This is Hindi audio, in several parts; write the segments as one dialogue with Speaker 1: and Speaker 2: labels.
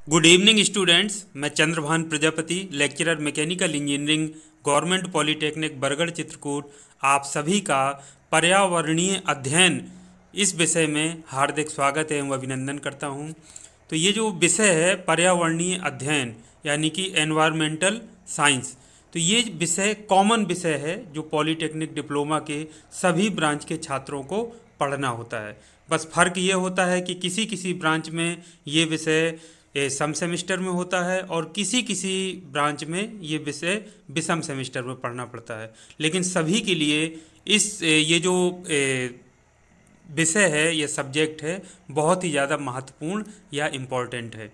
Speaker 1: Good evening students. मैं Chandrabhan Prajapati, lecturer mechanical engineering, government polytechnic Bargarh Chitrakoot, आप सभी का पर्यावरणीय अध्ययन इस विषय में हार्दिक स्वागत एवं अभिनंदन करता हूं। तो ये जो विषय है पर्यावरणीय अध्ययन यानी कि एनवायरमेंटल साइंस, तो ये विषय कॉमन विषय है जो पॉलिटेक्निक डिप्लोमा के सभी ब्रांच के छात्रों को पढ़ना होता है। बस फ़र्क ये होता है कि किसी किसी ब्रांच में ये विषय सम सेमेस्टर में होता है और किसी किसी ब्रांच में ये विषय विषम सेमेस्टर में पढ़ना पड़ता है, लेकिन सभी के लिए ये जो विषय है, ये सब्जेक्ट है, बहुत ही ज़्यादा महत्वपूर्ण या इम्पोर्टेंट है।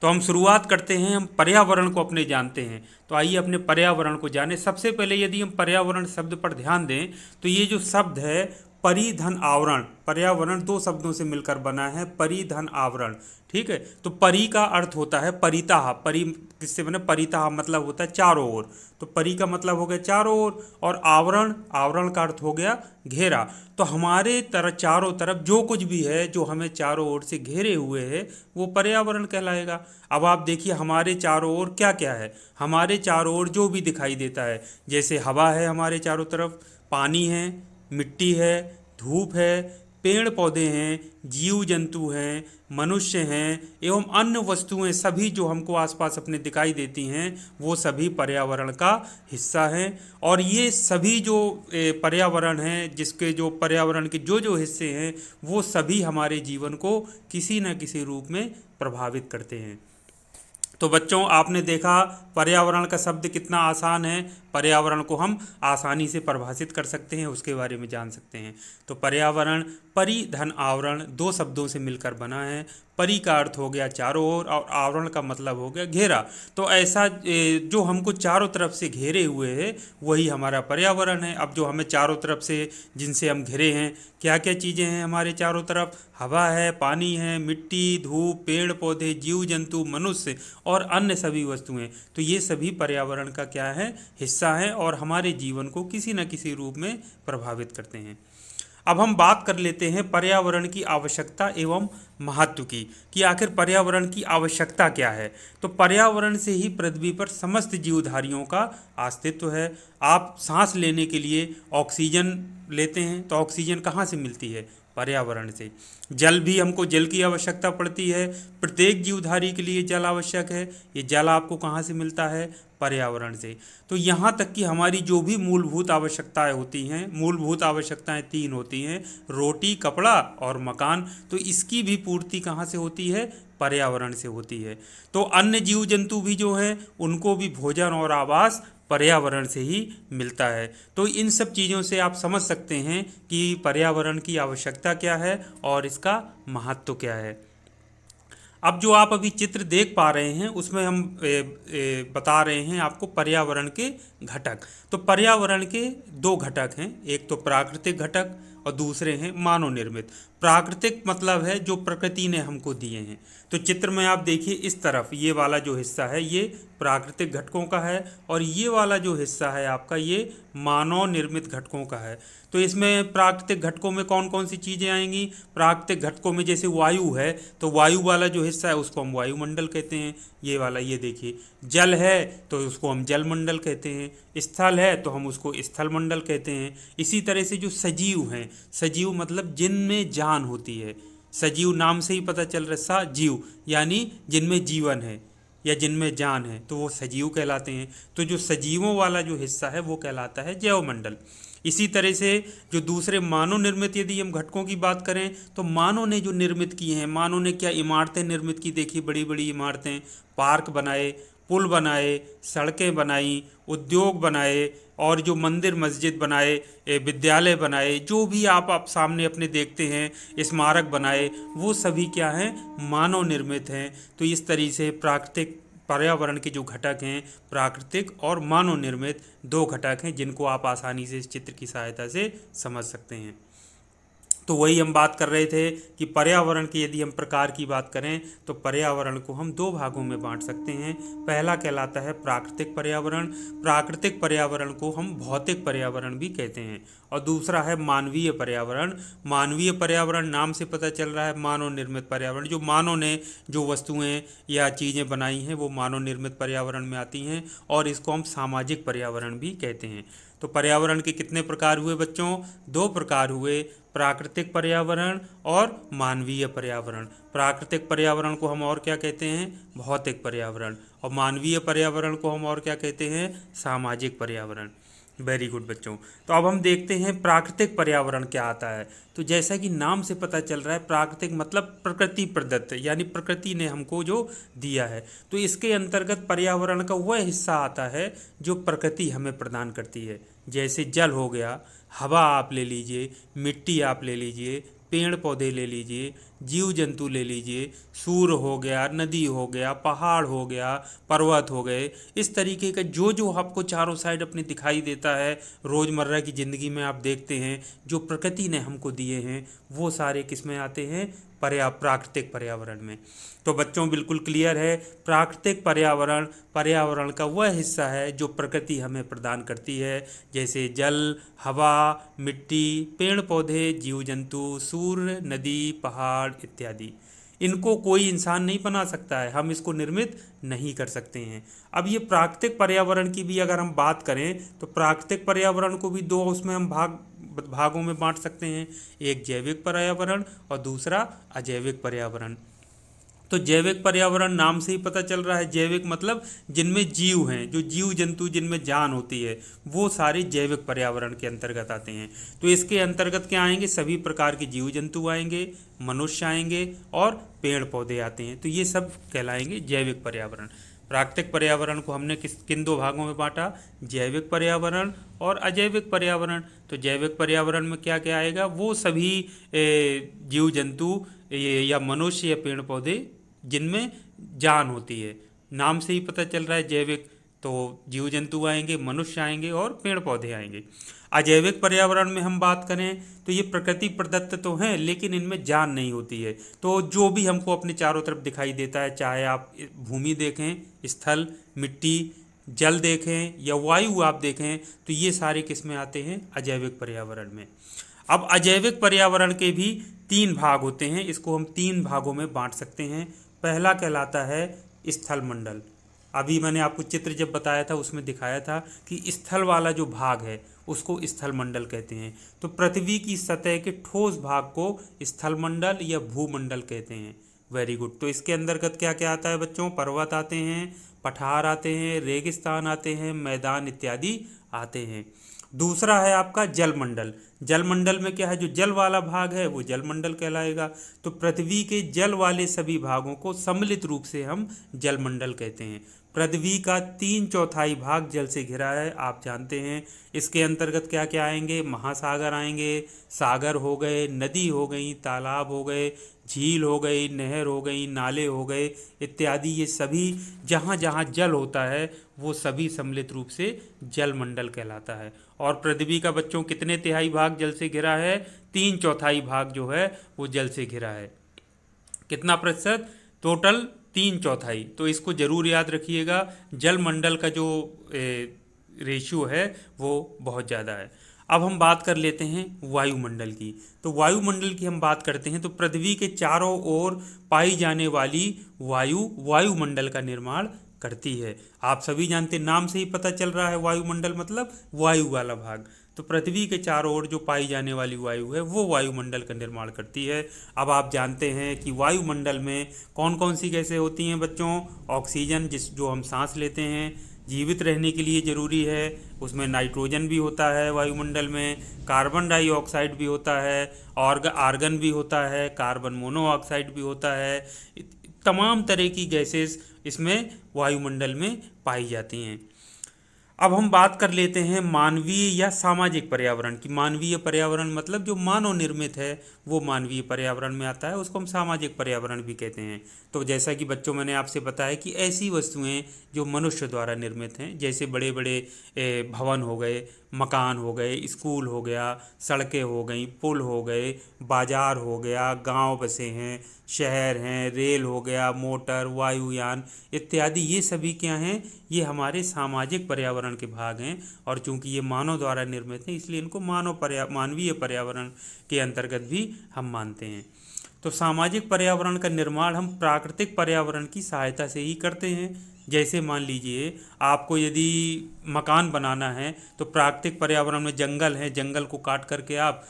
Speaker 1: तो हम शुरुआत करते हैं, हम पर्यावरण को अपने जानते हैं। तो आइए अपने पर्यावरण को जानें। सबसे पहले यदि हम पर्यावरण शब्द पर ध्यान दें तो ये जो शब्द है परिधन आवरण, पर्यावरण दो शब्दों से मिलकर बना है, परिधन आवरण। ठीक है, तो परि का अर्थ होता है परितः, परि किससे बने, परितः मतलब होता है चारों ओर, तो परि का मतलब हो गया चारों ओर, और आवरण, आवरण का अर्थ हो गया घेरा। तो हमारे चारों तरफ जो कुछ भी है जो हमें चारों ओर से घेरे हुए है वो पर्यावरण कहलाएगा। अब आप देखिए हमारे चारों ओर क्या क्या है। हमारे चारों ओर जो भी दिखाई देता है, जैसे हवा है हमारे चारों तरफ, पानी है, मिट्टी है, धूप है, पेड़ पौधे हैं, जीव जंतु हैं, मनुष्य हैं एवं अन्य वस्तुएं, सभी जो हमको आसपास अपने दिखाई देती हैं वो सभी पर्यावरण का हिस्सा हैं। और ये सभी जो पर्यावरण हैं, जिसके जो पर्यावरण के जो जो हिस्से हैं वो सभी हमारे जीवन को किसी न किसी रूप में प्रभावित करते हैं। तो बच्चों, आपने देखा पर्यावरण का शब्द कितना आसान है। पर्यावरण को हम आसानी से परिभाषित कर सकते हैं, उसके बारे में जान सकते हैं। तो पर्यावरण परिधन आवरण दो शब्दों से मिलकर बना है। परि का अर्थ हो गया चारों ओर और आवरण का मतलब हो गया घेरा। तो ऐसा जो हमको चारों तरफ से घेरे हुए है वही हमारा पर्यावरण है। अब जो हमें चारों तरफ से जिनसे हम घिरे हैं, क्या क्या चीज़ें हैं हमारे चारों तरफ, हवा है, पानी है, मिट्टी, धूप, पेड़ पौधे, जीव जंतु, मनुष्य और अन्य सभी वस्तुएं, तो ये सभी पर्यावरण का क्या है, हिस्सा है और हमारे जीवन को किसी न किसी रूप में प्रभावित करते हैं। अब हम बात कर लेते हैं पर्यावरण की आवश्यकता एवं महत्व की, कि आखिर पर्यावरण की आवश्यकता क्या है। तो पर्यावरण से ही पृथ्वी पर समस्त जीवधारियों का अस्तित्व है। आप सांस लेने के लिए ऑक्सीजन लेते हैं, तो ऑक्सीजन कहाँ से मिलती है, पर्यावरण से। जल भी, हमको जल की आवश्यकता पड़ती है, प्रत्येक जीवधारी के लिए जल आवश्यक है। ये जल आपको कहाँ से मिलता है, पर्यावरण से। तो यहाँ तक कि हमारी जो भी मूलभूत आवश्यकताएं होती हैं, मूलभूत आवश्यकताएं तीन होती हैं, रोटी, कपड़ा और मकान, तो इसकी भी पूर्ति कहाँ से होती है, पर्यावरण से होती है। तो अन्य जीव जंतु भी जो हैं उनको भी भोजन और आवास पर्यावरण से ही मिलता है। तो इन सब चीज़ों से आप समझ सकते हैं कि पर्यावरण की आवश्यकता क्या है और इसका महत्व क्या है। अब जो आप अभी चित्र देख पा रहे हैं उसमें हम बता रहे हैं आपको पर्यावरण के घटक। तो पर्यावरण के दो घटक हैं, एक तो प्राकृतिक घटक और दूसरे हैं मानव निर्मित। प्राकृतिक मतलब है जो प्रकृति ने हमको दिए हैं। तो चित्र में आप देखिए इस तरफ ये वाला जो हिस्सा है ये प्राकृतिक घटकों का है और ये वाला जो हिस्सा है आपका ये मानव निर्मित घटकों का है। तो इसमें प्राकृतिक घटकों में कौन कौन सी चीज़ें आएंगी, प्राकृतिक घटकों में जैसे वायु है, तो वायु वाला जो हिस्सा है उसको हम वायुमंडल कहते हैं। ये वाला ये देखिए, जल है तो उसको हम जलमंडल कहते हैं, स्थल है तो हम उसको स्थल मंडल कहते हैं। इसी तरह से जो सजीव हैं, सजीव मतलब जिनमें जान होती है, सजीव नाम से ही पता चल रहा है, सजीव यानी जिनमें जीवन है या जिनमें जान है, तो वो सजीव कहलाते हैं। तो जो सजीवों वाला जो हिस्सा है वो कहलाता है जैवमंडल। इसी तरह से जो दूसरे मानव निर्मित यदि हम घटकों की बात करें तो मानव ने जो निर्मित किए हैं, मानव ने क्या इमारतें निर्मित की, देखिए बड़ी बड़ी इमारतें, पार्क बनाए, पुल बनाए, सड़कें बनाई, उद्योग बनाए और जो मंदिर मस्जिद बनाए, विद्यालय बनाए, जो भी आप सामने अपने देखते हैं, स्मारक बनाए, वो सभी क्या हैं, मानव निर्मित हैं। तो इस तरीके से प्राकृतिक पर्यावरण के जो घटक हैं, प्राकृतिक और मानव निर्मित दो घटक हैं जिनको आप आसानी से इस चित्र की सहायता से समझ सकते हैं। तो वही हम बात कर रहे थे कि पर्यावरण की यदि हम प्रकार की बात करें तो पर्यावरण को हम दो भागों में बांट सकते हैं। पहला कहलाता है प्राकृतिक पर्यावरण। प्राकृतिक पर्यावरण को हम भौतिक पर्यावरण भी कहते हैं। और दूसरा है मानवीय पर्यावरण। मानवीय पर्यावरण नाम से पता चल रहा है मानव निर्मित पर्यावरण, जो मानव ने जो वस्तुएं या चीज़ें बनाई हैं वो मानव निर्मित पर्यावरण में आती हैं, और इसको हम सामाजिक पर्यावरण भी कहते हैं। तो पर्यावरण के कितने प्रकार हुए बच्चों? दो प्रकार हुए, प्राकृतिक पर्यावरण और मानवीय पर्यावरण। प्राकृतिक पर्यावरण को हम और क्या कहते हैं? भौतिक पर्यावरण। और मानवीय पर्यावरण को हम और क्या कहते हैं? सामाजिक पर्यावरण। वेरी गुड बच्चों। तो अब हम देखते हैं प्राकृतिक पर्यावरण क्या आता है। तो जैसा कि नाम से पता चल रहा है, प्राकृतिक मतलब प्रकृति प्रदत्त, यानी प्रकृति ने हमको जो दिया है। तो इसके अंतर्गत पर्यावरण का वह हिस्सा आता है जो प्रकृति हमें प्रदान करती है। जैसे जल हो गया, हवा आप ले लीजिए, मिट्टी आप ले लीजिए, पेड़ पौधे ले लीजिए, जीव जंतु ले लीजिए, सूर्य हो गया, नदी हो गया, पहाड़ हो गया, पर्वत हो गए। इस तरीके का जो जो आपको चारों साइड अपने दिखाई देता है, रोज़मर्रा की ज़िंदगी में आप देखते हैं, जो प्रकृति ने हमको दिए हैं, वो सारे किस में आते हैं? प्राकृतिक पर्यावरण में। तो बच्चों बिल्कुल क्लियर है, प्राकृतिक पर्यावरण पर्यावरण का वह हिस्सा है जो प्रकृति हमें प्रदान करती है। जैसे जल, हवा, मिट्टी, पेड़ पौधे, जीव जंतु, सूर्य, नदी, पहाड़ इत्यादि। इनको कोई इंसान नहीं बना सकता है, हम इसको निर्मित नहीं कर सकते हैं। अब ये प्राकृतिक पर्यावरण की भी अगर हम बात करें तो प्राकृतिक पर्यावरण को भी दो उसमें हम भागों में बांट सकते हैं। एक जैविक पर्यावरण और दूसरा अजैविक पर्यावरण। तो जैविक पर्यावरण नाम से ही पता चल रहा है, जैविक मतलब जिनमें जीव हैं, जो जीव जंतु जिनमें जान होती है, वो सारे जैविक पर्यावरण के अंतर्गत आते हैं। तो इसके अंतर्गत क्या आएंगे? सभी प्रकार के जीव जंतु आएंगे, मनुष्य आएंगे और पेड़ पौधे आते हैं। तो ये सब कहलाएंगे जैविक पर्यावरण। प्राकृतिक पर्यावरण को हमने किन दो भागों में बांटा? जैविक पर्यावरण और अजैविक पर्यावरण। तो जैविक पर्यावरण में क्या क्या आएगा? वो सभी जीव जंतु या मनुष्य या पेड़ पौधे जिनमें जान होती है। नाम से ही पता चल रहा है जैविक, तो जीव जंतु आएंगे, मनुष्य आएंगे और पेड़ पौधे आएंगे। अजैविक पर्यावरण में हम बात करें तो ये प्रकृति प्रदत्त तो हैं, लेकिन इनमें जान नहीं होती है। तो जो भी हमको अपने चारों तरफ दिखाई देता है, चाहे आप भूमि देखें, स्थल, मिट्टी, जल देखें या वायु आप देखें, तो ये सारे किस में आते हैं? अजैविक पर्यावरण में। अब अजैविक पर्यावरण के भी तीन भाग होते हैं, इसको हम तीन भागों में बांट सकते हैं। पहला कहलाता है स्थल मंडल। अभी मैंने आपको चित्र जब बताया था उसमें दिखाया था कि स्थल वाला जो भाग है उसको स्थल मंडल कहते हैं। तो पृथ्वी की सतह के ठोस भाग को स्थल मंडल या भूमंडल कहते हैं। Very good. तो इसके अंतर्गत क्या क्या आता है बच्चों? पर्वत आते हैं, पठार आते हैं, रेगिस्तान आते हैं, मैदान इत्यादि आते हैं। दूसरा है आपका जलमंडल। जलमंडल में क्या है? जो जल वाला भाग है वो जलमंडल कहलाएगा। तो पृथ्वी के जल वाले सभी भागों को सम्मिलित रूप से हम जलमंडल कहते हैं। पृथ्वी का 3/4 भाग जल से घिरा है, आप जानते हैं। इसके अंतर्गत क्या क्या आएंगे? महासागर आएंगे, सागर हो गए, नदी हो गई, तालाब हो गए, झील हो गई, नहर हो गई, नाले हो गए इत्यादि। ये सभी जहाँ जहाँ जल होता है वो सभी सम्मिलित रूप से जलमंडल कहलाता है। और पृथ्वी का बच्चों कितने तिहाई भाग जल से घिरा है? 3/4 भाग जो है वो जल से घिरा है। कितना प्रतिशत? टोटल 3/4। तो इसको जरूर याद रखिएगा, जलमंडल का जो रेशियो है वो बहुत ज़्यादा है। अब हम बात कर लेते हैं वायुमंडल की। तो वायुमंडल की हम बात करते हैं तो पृथ्वी के चारों ओर पाई जाने वाली वायु वायुमंडल का निर्माण करती है। आप सभी जानते हैं, नाम से ही पता चल रहा है, वायुमंडल मतलब वायु वाला भाग। तो पृथ्वी के चारों ओर जो पाई जाने वाली वायु है वो वायुमंडल का निर्माण करती है। अब आप जानते हैं कि वायुमंडल में कौन कौन सी गैसें होती हैं बच्चों? ऑक्सीजन, जो हम सांस लेते हैं, जीवित रहने के लिए ज़रूरी है। उसमें नाइट्रोजन भी होता है वायुमंडल में, कार्बन डाइऑक्साइड भी होता है, और आर्गन भी होता है, कार्बन मोनोऑक्साइड भी होता है। तमाम तरह की गैसेस इसमें वायुमंडल में पाई जाती हैं। अब हम बात कर लेते हैं मानवीय या सामाजिक पर्यावरण की। मानवीय पर्यावरण मतलब जो मानव निर्मित है वो मानवीय पर्यावरण में आता है, उसको हम सामाजिक पर्यावरण भी कहते हैं। तो जैसा कि बच्चों मैंने आपसे बताया कि ऐसी वस्तुएं जो मनुष्य द्वारा निर्मित हैं, जैसे बड़े बड़े भवन हो गए, मकान हो गए, स्कूल हो गया, सड़कें हो गई, पुल हो गए, बाजार हो गया, गांव बसे हैं, शहर हैं, रेल हो गया, मोटर, वायुयान इत्यादि, ये सभी क्या हैं, ये हमारे सामाजिक पर्यावरण के भाग हैं। और चूंकि ये मानव द्वारा निर्मित हैं इसलिए इनको मानवीय पर्यावरण के अंतर्गत भी हम मानते हैं। तो सामाजिक पर्यावरण का निर्माण हम प्राकृतिक पर्यावरण की सहायता से ही करते हैं। जैसे मान लीजिए आपको यदि मकान बनाना है तो प्राकृतिक पर्यावरण में जंगल है, जंगल को काट करके आप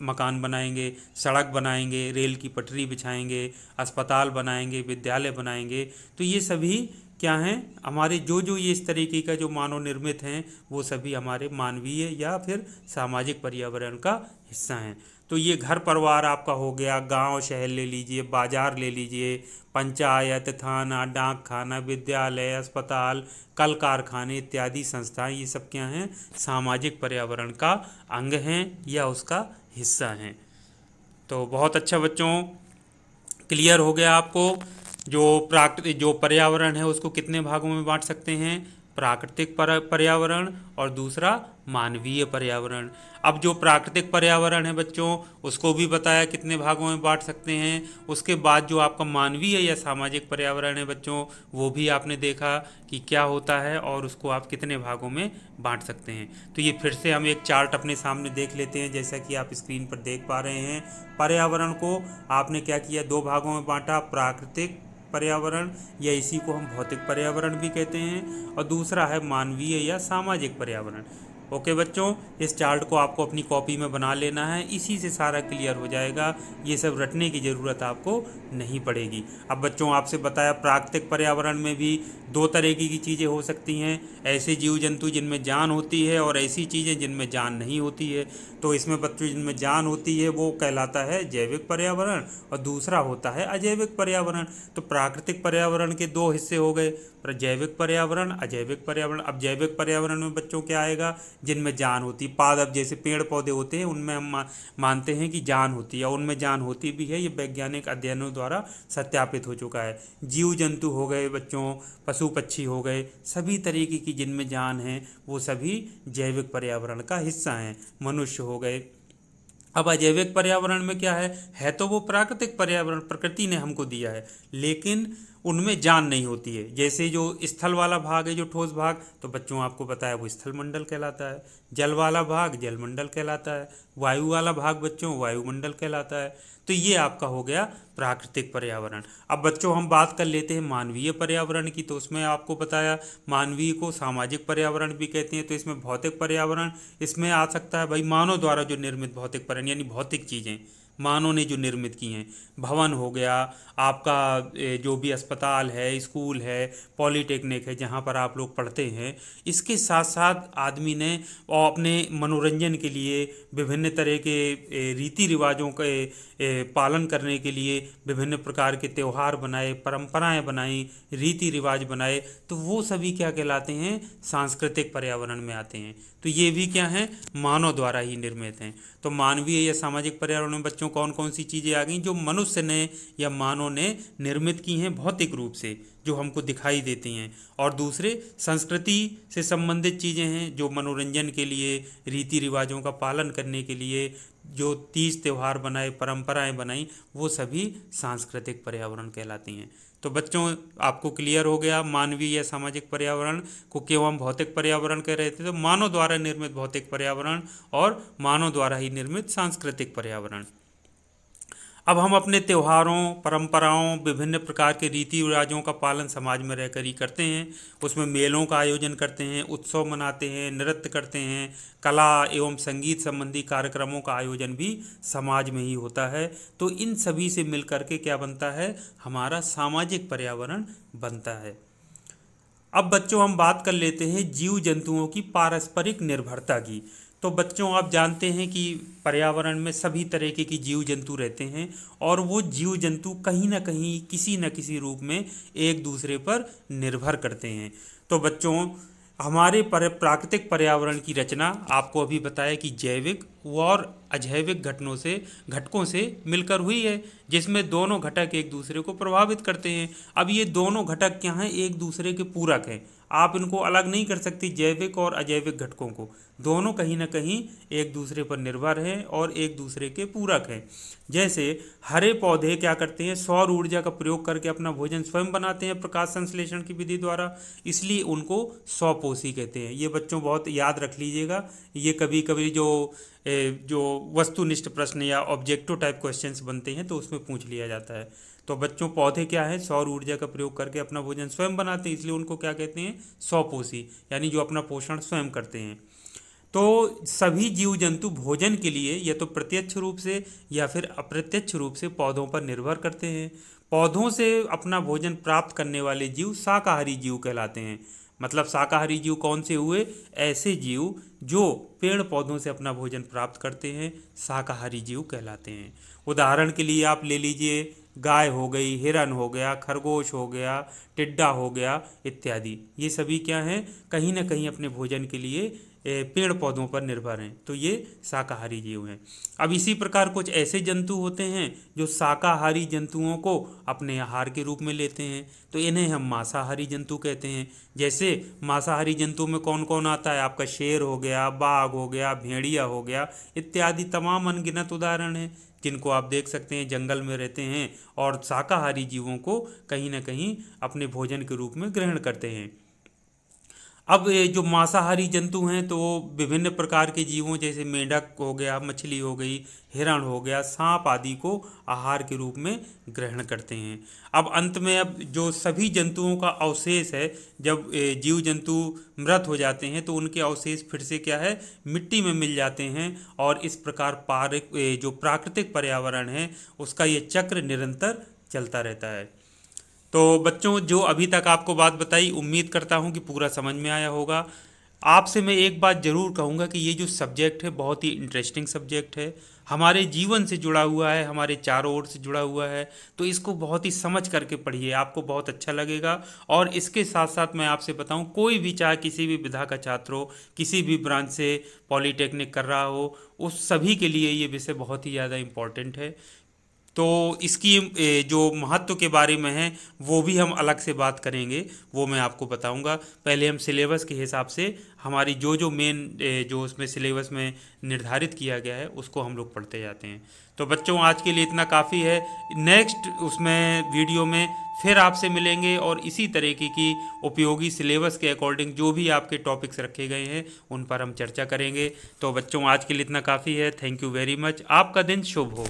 Speaker 1: मकान बनाएंगे, सड़क बनाएंगे, रेल की पटरी बिछाएंगे, अस्पताल बनाएंगे, विद्यालय बनाएंगे। तो ये सभी क्या हैं, हमारे जो जो ये इस तरीके का जो मानव निर्मित हैं वो सभी हमारे मानवीय या फिर सामाजिक पर्यावरण का हिस्सा हैं। तो ये घर परिवार आपका हो गया, गांव शहर ले लीजिए, बाजार ले लीजिए, पंचायत, थाना, डाक खाना, विद्यालय, अस्पताल, कल कारखाने इत्यादि संस्थाएं, ये सब क्या हैं, सामाजिक पर्यावरण का अंग हैं या उसका हिस्सा हैं। तो बहुत अच्छा बच्चों, क्लियर हो गया आपको जो पर्यावरण है उसको कितने भागों में बांट सकते हैं, प्राकृतिक पर्यावरण और दूसरा मानवीय पर्यावरण। अब जो प्राकृतिक पर्यावरण है बच्चों उसको भी बताया कितने भागों में बांट सकते हैं। उसके बाद जो आपका मानवीय या सामाजिक पर्यावरण है बच्चों वो भी आपने देखा कि क्या होता है और उसको आप कितने भागों में बांट सकते हैं। तो ये फिर से हम एक चार्ट अपने सामने देख लेते हैं। जैसा कि आप स्क्रीन पर देख पा रहे हैं, पर्यावरण को आपने क्या किया, दो भागों में बांटा, प्राकृतिक पर्यावरण या इसी को हम भौतिक पर्यावरण भी कहते हैं, और दूसरा है मानवीय या सामाजिक पर्यावरण। ओके बच्चों, इस चार्ट को आपको अपनी कॉपी में बना लेना है, इसी से सारा क्लियर हो जाएगा, ये सब रटने की ज़रूरत आपको नहीं पड़ेगी। अब बच्चों आपसे बताया प्राकृतिक पर्यावरण में भी दो तरीके की चीज़ें हो सकती हैं, ऐसे जीव जंतु जिनमें जान होती है और ऐसी चीज़ें जिनमें जान नहीं होती है। तो इसमें बच्चों जिनमें जान होती है वो कहलाता है जैविक पर्यावरण और दूसरा होता है अजैविक पर्यावरण। तो प्राकृतिक पर्यावरण के दो हिस्से हो गए, जैविक पर्यावरण, अजैविक पर्यावरण। अब जैविक पर्यावरण में बच्चों क्या आएगा, जिनमें जान होती, पादप जैसे पेड़ पौधे होते हैं उनमें हम मानते हैं कि जान होती है, और उनमें जान होती भी है, ये वैज्ञानिक अध्ययनों द्वारा सत्यापित हो चुका है। जीव जंतु हो गए बच्चों, पशु पक्षी हो गए, सभी तरीके की जिनमें जान है वो सभी जैविक पर्यावरण का हिस्सा हैं। मनुष्य हो गए। अब अजैविक पर्यावरण में क्या है तो वो प्राकृतिक पर्यावरण प्रकृति ने हमको दिया है, लेकिन उनमें जान नहीं होती है। जैसे जो स्थल वाला भाग है, जो ठोस भाग, तो बच्चों आपको बताया वो स्थल मंडल कहलाता है। जल वाला भाग जल मंडल कहलाता है। वायु वाला भाग बच्चों वायुमंडल कहलाता है। तो ये आपका हो गया प्राकृतिक पर्यावरण। अब बच्चों हम बात कर लेते हैं मानवीय पर्यावरण की। तो उसमें आपको बताया मानवीय को सामाजिक पर्यावरण भी कहते हैं। तो इसमें भौतिक पर्यावरण इसमें आ सकता है भाई, मानव द्वारा जो निर्मित भौतिक पर्यावरण यानी भौतिक चीज़ें मानव ने जो निर्मित की हैं। भवन हो गया आपका, जो भी अस्पताल है, स्कूल है, पॉलीटेक्निक है जहाँ पर आप लोग पढ़ते हैं। इसके साथ साथ आदमी ने और अपने मनोरंजन के लिए विभिन्न तरह के रीति रिवाजों के पालन करने के लिए विभिन्न प्रकार के त्यौहार बनाए, परंपराएं बनाई, रीति रिवाज बनाए। तो वो सभी क्या कहलाते हैं, सांस्कृतिक पर्यावरण में आते हैं। तो ये भी क्या हैं, मानव द्वारा ही निर्मित हैं। तो मानवीय या सामाजिक पर्यावरण में बच्चों कौन कौन सी चीज़ें आ गई, जो मनुष्य ने या मानव ने निर्मित की हैं भौतिक रूप से, जो हमको दिखाई देती हैं। और दूसरे संस्कृति से संबंधित चीज़ें हैं, जो मनोरंजन के लिए, रीति रिवाजों का पालन करने के लिए जो तीज त्यौहार बनाए, परंपराएं बनाई, वो सभी सांस्कृतिक पर्यावरण कहलाती हैं। तो बच्चों आपको क्लियर हो गया, मानवीय या सामाजिक पर्यावरण को क्यों हम भौतिक पर्यावरण कह रहे थे। तो मानव द्वारा निर्मित भौतिक पर्यावरण और मानव द्वारा ही निर्मित सांस्कृतिक पर्यावरण। अब हम अपने त्योहारों, परंपराओं, विभिन्न प्रकार के रीति रिवाजों का पालन समाज में रहकर ही करते हैं। उसमें मेलों का आयोजन करते हैं, उत्सव मनाते हैं, नृत्य करते हैं, कला एवं संगीत संबंधी कार्यक्रमों का आयोजन भी समाज में ही होता है। तो इन सभी से मिलकर के क्या बनता है, हमारा सामाजिक पर्यावरण बनता है। अब बच्चों हम बात कर लेते हैं जीव जंतुओं की पारस्परिक निर्भरता की। तो बच्चों आप जानते हैं कि पर्यावरण में सभी तरीके की जीव जंतु रहते हैं, और वो जीव जंतु कहीं ना कहीं किसी न किसी रूप में एक दूसरे पर निर्भर करते हैं। तो बच्चों हमारे प्राकृतिक पर्यावरण की रचना आपको अभी बताया कि जैविक और अजैविक घटकों से मिलकर हुई है, जिसमें दोनों घटक एक दूसरे को प्रभावित करते हैं। अब ये दोनों घटक क्या हैं, एक दूसरे के पूरक हैं। आप इनको अलग नहीं कर सकती, जैविक और अजैविक घटकों को। दोनों कहीं ना कहीं एक दूसरे पर निर्भर हैं और एक दूसरे के पूरक हैं। जैसे हरे पौधे क्या करते हैं, सौर ऊर्जा का प्रयोग करके अपना भोजन स्वयं बनाते हैं प्रकाश संश्लेषण की विधि द्वारा, इसलिए उनको स्वपोषी कहते हैं। ये बच्चों बहुत याद रख लीजिएगा, ये कभी कभी जो वस्तुनिष्ठ प्रश्न या ऑब्जेक्टिव टाइप क्वेश्चंस बनते हैं तो उसमें पूछ लिया जाता है। तो बच्चों पौधे क्या है, सौर ऊर्जा का प्रयोग करके अपना भोजन स्वयं बनाते हैं, इसलिए उनको क्या कहते हैं, स्वपोषी, यानी जो अपना पोषण स्वयं करते हैं। तो सभी जीव जंतु भोजन के लिए या तो प्रत्यक्ष रूप से या फिर अप्रत्यक्ष रूप से पौधों पर निर्भर करते हैं। पौधों से अपना भोजन प्राप्त करने वाले जीव शाकाहारी जीव कहलाते हैं। मतलब शाकाहारी जीव कौन से हुए, ऐसे जीव जो पेड़ पौधों से अपना भोजन प्राप्त करते हैं शाकाहारी जीव कहलाते हैं। उदाहरण के लिए आप ले लीजिए, गाय हो गई, हिरन हो गया, खरगोश हो गया, टिड्डा हो गया इत्यादि। ये सभी क्या हैं, कहीं ना कहीं अपने भोजन के लिए पेड़ पौधों पर निर्भर हैं, तो ये शाकाहारी जीव हैं। अब इसी प्रकार कुछ ऐसे जंतु होते हैं जो शाकाहारी जंतुओं को अपने आहार के रूप में लेते हैं, तो इन्हें हम मांसाहारी जंतु कहते हैं। जैसे मांसाहारी जंतु में कौन कौन आता है, आपका शेर हो गया, बाघ हो गया, भेड़िया हो गया इत्यादि तमाम अनगिनत उदाहरण हैं जिनको आप देख सकते हैं, जंगल में रहते हैं और शाकाहारी जीवों को कहीं ना कहीं अपने भोजन के रूप में ग्रहण करते हैं। अब ये जो मांसाहारी जंतु हैं तो वो विभिन्न प्रकार के जीवों जैसे मेंढक हो गया, मछली हो गई, हिरण हो गया, सांप आदि को आहार के रूप में ग्रहण करते हैं। अब अंत में अब जो सभी जंतुओं का अवशेष है, जब जीव जंतु मृत हो जाते हैं तो उनके अवशेष फिर से क्या है, मिट्टी में मिल जाते हैं और इस प्रकार जो प्राकृतिक पर्यावरण है उसका ये चक्र निरंतर चलता रहता है। तो बच्चों जो अभी तक आपको बात बताई, उम्मीद करता हूँ कि पूरा समझ में आया होगा। आपसे मैं एक बात ज़रूर कहूँगा कि ये जो सब्जेक्ट है बहुत ही इंटरेस्टिंग सब्जेक्ट है, हमारे जीवन से जुड़ा हुआ है, हमारे चारों ओर से जुड़ा हुआ है, तो इसको बहुत ही समझ करके पढ़िए, आपको बहुत अच्छा लगेगा। और इसके साथ साथ मैं आपसे बताऊं, कोई भी चाहे किसी भी विधा का छात्र हो, किसी भी ब्रांच से पॉलीटेक्निक कर रहा हो, उस सभी के लिए ये विषय बहुत ही ज़्यादा इम्पॉर्टेंट है। तो इसकी जो महत्व के बारे में है वो भी हम अलग से बात करेंगे, वो मैं आपको बताऊंगा। पहले हम सिलेबस के हिसाब से हमारी जो मेन जो उसमें सिलेबस में निर्धारित किया गया है उसको हम लोग पढ़ते जाते हैं। तो बच्चों आज के लिए इतना काफ़ी है। नेक्स्ट उसमें वीडियो में फिर आपसे मिलेंगे और इसी तरीके की उपयोगी सिलेबस के अकॉर्डिंग जो भी आपके टॉपिक्स रखे गए हैं उन पर हम चर्चा करेंगे। तो बच्चों आज के लिए इतना काफ़ी है। Thank you very much. आपका दिन शुभ हो।